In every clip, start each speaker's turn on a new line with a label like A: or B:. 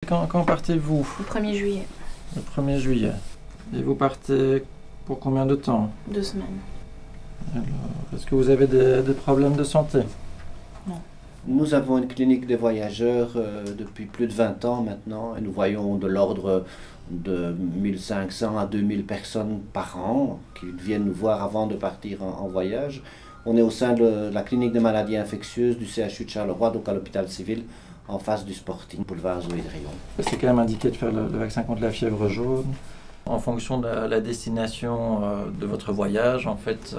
A: Quand partez-vous?
B: Le 1er juillet.
A: Le 1er juillet. Et vous partez pour combien de temps?
B: 2 semaines.
A: Alors, est-ce que vous avez des problèmes de santé?
B: Non.
C: Nous avons une clinique des voyageurs depuis plus de 20 ans maintenant et nous voyons de l'ordre de 1500 à 2000 personnes par an qui viennent nous voir avant de partir en voyage. On est au sein de la clinique des maladies infectieuses du CHU de Charleroi, donc à l'hôpital civil, en face du Sporting, boulevard Zoé-Drion.
A: C'est quand même indiqué de faire le vaccin contre la fièvre jaune. En fonction de la destination de votre voyage, en fait,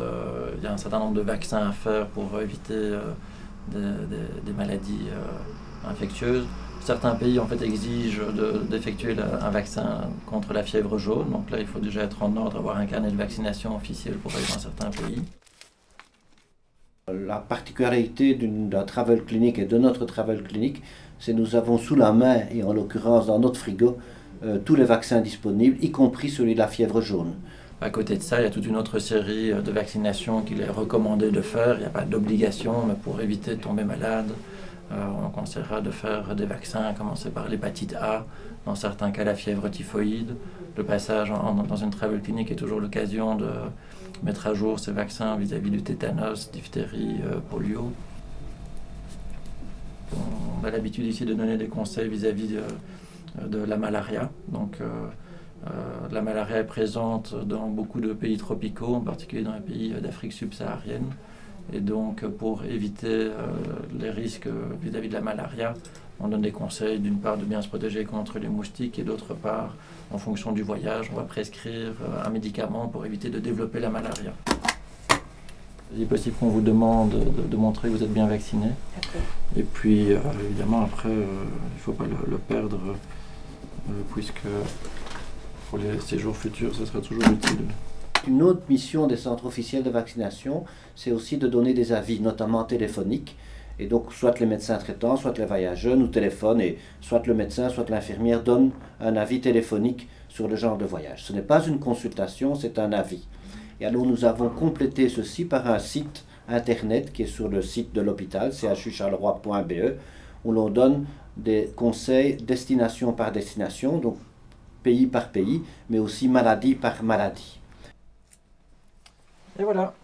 A: il y a un certain nombre de vaccins à faire pour éviter des maladies infectieuses. Certains pays en fait exigent d'effectuer un vaccin contre la fièvre jaune. Donc là, il faut déjà être en ordre, avoir un carnet de vaccination officiel pour aller dans certains pays.
C: La particularité d'un travel clinic et de notre travel clinic, c'est que nous avons sous la main, et en l'occurrence dans notre frigo, tous les vaccins disponibles, y compris celui de la fièvre jaune.
A: À côté de ça, il y a toute une autre série de vaccinations qu'il est recommandé de faire. Il n'y a pas d'obligation, mais pour éviter de tomber malade, on conseillera de faire des vaccins, à commencer par l'hépatite A, dans certains cas la fièvre typhoïde. Le passage dans une travel clinic est toujours l'occasion de mettre à jour ces vaccins vis-à-vis du tétanos, diphtérie, polio. On a l'habitude ici de donner des conseils vis-à-vis de la malaria. Donc, la malaria est présente dans beaucoup de pays tropicaux, en particulier dans les pays d'Afrique subsaharienne. Et donc, pour éviter les risques vis-à-vis de la malaria, on donne des conseils, d'une part, de bien se protéger contre les moustiques, et d'autre part, en fonction du voyage, on va prescrire un médicament pour éviter de développer la malaria. Il est possible qu'on vous demande de montrer que vous êtes bien vacciné. Et puis, évidemment, après, il ne faut pas le perdre, puisque pour les séjours futurs, ce sera toujours utile.
C: Une autre mission des centres officiels de vaccination, c'est aussi de donner des avis, notamment téléphoniques. Et donc, soit les médecins traitants, soit les voyageurs nous téléphonent, et soit le médecin, soit l'infirmière donne un avis téléphonique sur le genre de voyage. Ce n'est pas une consultation, c'est un avis. Et alors, nous avons complété ceci par un site internet qui est sur le site de l'hôpital, chucharleroi.be, où l'on donne des conseils destination par destination, donc pays par pays, mais aussi maladie par maladie.
A: Et voilà.